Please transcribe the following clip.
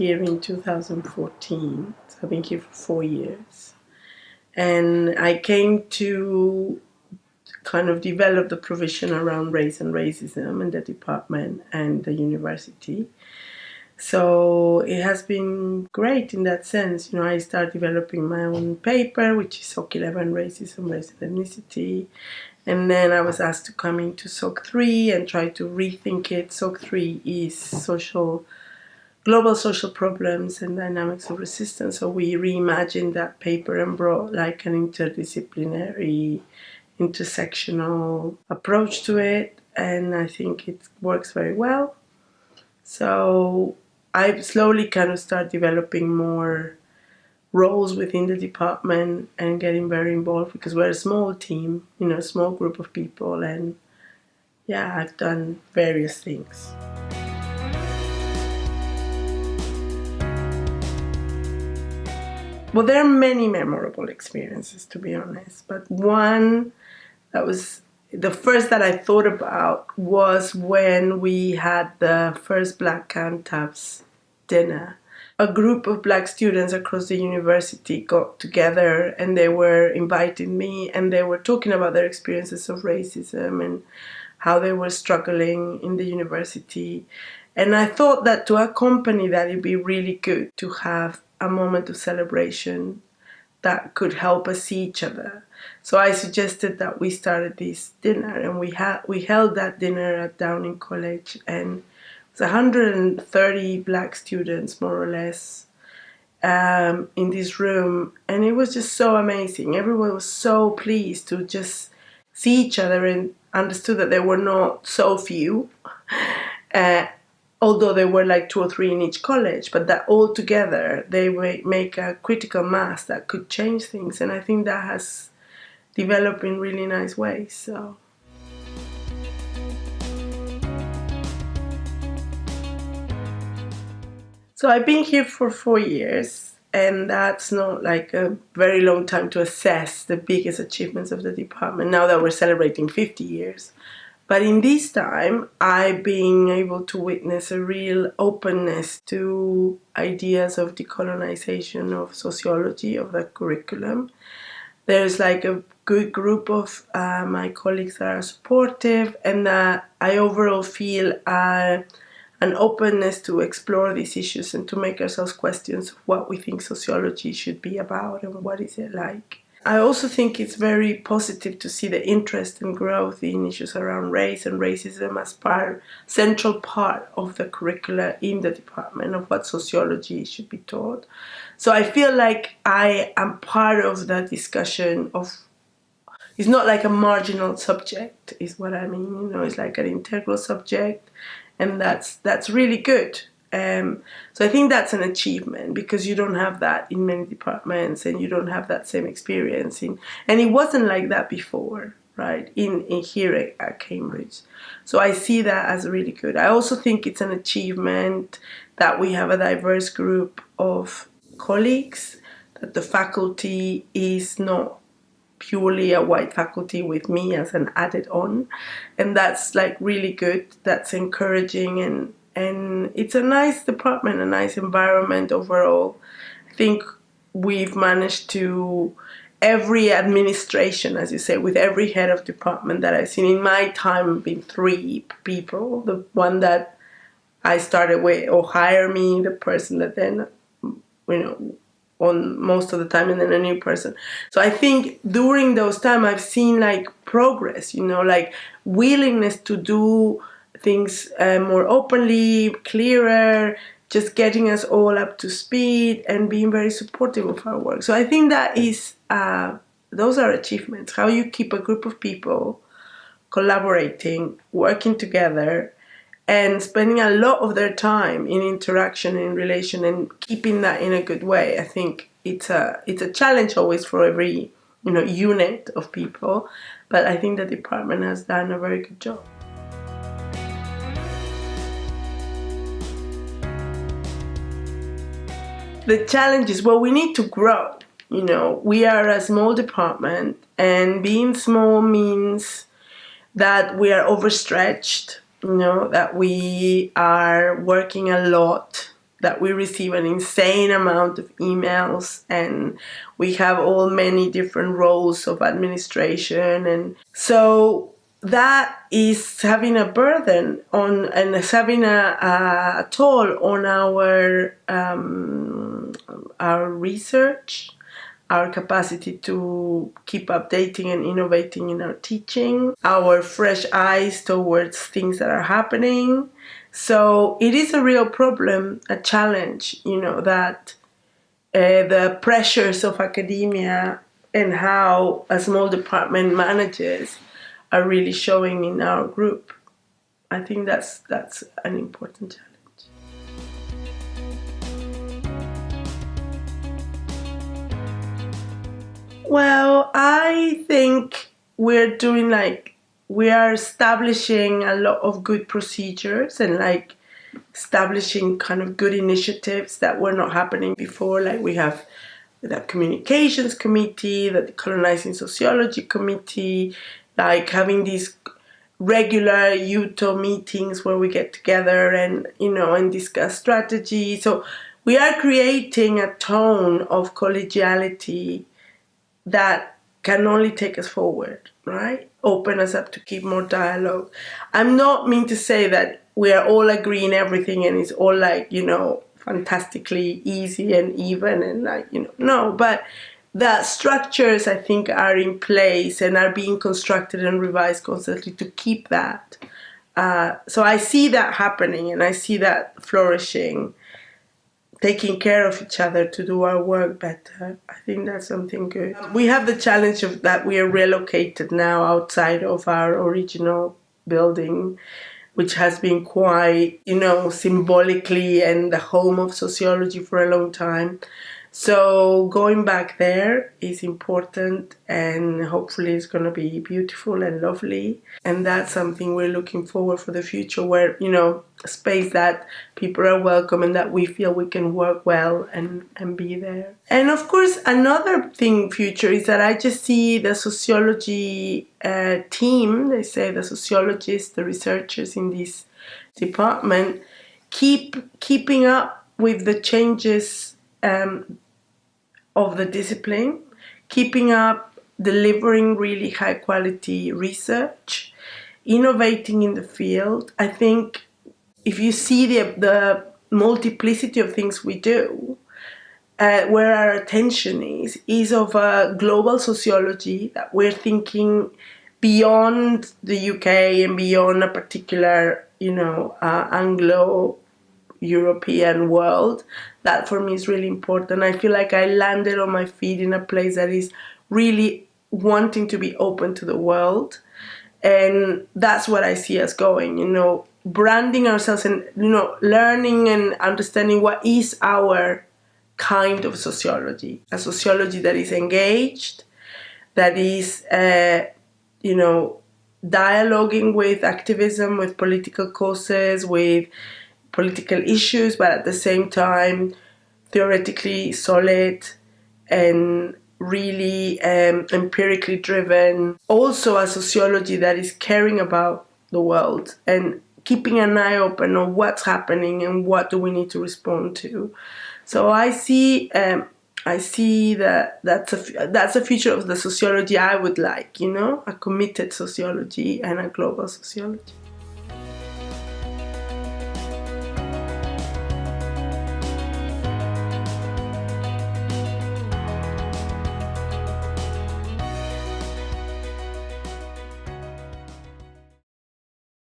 here in 2014, so I've been here for 4 years. And I came to kind of develop the provision around race and racism in the department and the university. So it has been great in that sense. I started developing my own paper, which is SOC 11, Racism, Race and Ethnicity. And then I was asked to come into SOC 3 and try to rethink it. SOC 3 is global social problems and dynamics of resistance. So we reimagined that paper and brought like an interdisciplinary, intersectional approach to it. And I think it works very well. So I slowly kind of start developing more roles within the department and getting very involved because we're a small team, a small group of people. And yeah, I've done various things. Well, there are many memorable experiences, to be honest. But one that was the first that I thought about was when we had the first Black Cantabs dinner. A group of Black students across the university got together and they were inviting me and they were talking about their experiences of racism and how they were struggling in the university. And I thought that to accompany that, it'd be really good to have a moment of celebration that could help us see each other. So I suggested that we started this dinner, and we held that dinner at Downing College, and it was 130 Black students, more or less, in this room, and it was just so amazing. Everyone was so pleased to just see each other and understood that there were not so few, although there were like 2 or 3 in each college, but that all together they would make a critical mass that could change things. And I think that has developed in really nice ways. So I've been here for 4 years, and that's not like a very long time to assess the biggest achievements of the department now that we're celebrating 50 years. But in this time, I've been able to witness a real openness to ideas of decolonization of sociology, of the curriculum. There's like a good group of my colleagues that are supportive, and I overall feel an openness to explore these issues and to make ourselves questions of what we think sociology should be about and what is it like. I also think it's very positive to see the interest and growth in issues around race and racism as central part of the curricula in the department of what sociology should be taught. So I feel like I am part of the discussion of, it's not like a marginal subject, is what I mean. It's like an integral subject, and that's really good. So I think that's an achievement because you don't have that in many departments and you don't have that same experience and it wasn't like that before, right, in here at Cambridge. So I see that as really good. I also think it's an achievement that we have a diverse group of colleagues, that the faculty is not purely a white faculty with me as an added on, and that's like really good. That's encouraging, and it's a nice department, a nice environment overall. I think we've managed to, every administration, as you say, with every head of department that I've seen in my time, been 3 people. The one that I started with or hire me, the person that then, on most of the time, and then a new person. So I think during those time I've seen like progress, like willingness to do things more openly, clearer, just getting us all up to speed and being very supportive of our work. So I think that is, those are achievements. How you keep a group of people collaborating, working together, and spending a lot of their time in interaction and in relation and keeping that in a good way. I think it's a challenge always for every unit of people, but I think the department has done a very good job. The challenge is, well, we need to grow. We are a small department, and being small means that we are overstretched, that we are working a lot that we receive an insane amount of emails, and we have all many different roles of administration, and so that is having a burden on, and is having a toll on our research, our capacity to keep updating and innovating in our teaching, our fresh eyes towards things that are happening. So it is a real problem, a challenge, that the pressures of academia and how a small department manages are really showing in our group. I think that's an important challenge. Well, I think we are establishing a lot of good procedures and establishing kind of good initiatives that were not happening before. Like we have the communications committee, the decolonizing sociology committee, like having these regular UTO meetings where we get together and discuss strategy. So we are creating a tone of collegiality that can only take us forward, right? Open us up to keep more dialogue. I'm not mean to say that we are all agreeing everything and it's all fantastically easy and even and no, but the structures I think are in place and are being constructed and revised constantly to keep that. So I see that happening and I see that flourishing, taking care of each other to do our work better. I think that's something good. We have the challenge of that we are relocated now outside of our original building, which has been quite, symbolically and the home of sociology for a long time. So going back there is important, and hopefully it's going to be beautiful and lovely. And that's something we're looking forward for the future, where, a space that people are welcome and that we feel we can work well and be there. And of course, another thing future is that I just see the sociology team, they say the sociologists, the researchers in this department, keeping up with the changes of the discipline, keeping up, delivering really high quality research, innovating in the field. I think if you see the multiplicity of things we do, where our attention is of a global sociology, that we're thinking beyond the UK and beyond a particular, Anglo-European world. That for me is really important. I feel like I landed on my feet in a place that is really wanting to be open to the world. And that's what I see us going, branding ourselves and, learning and understanding what is our kind of sociology. A sociology that is engaged, that is, dialoguing with activism, with political causes, with political issues, but at the same time, theoretically solid and really empirically driven. Also a sociology that is caring about the world and keeping an eye open on what's happening and what do we need to respond to. So I see that that's a future of the sociology I would like, a committed sociology and a global sociology.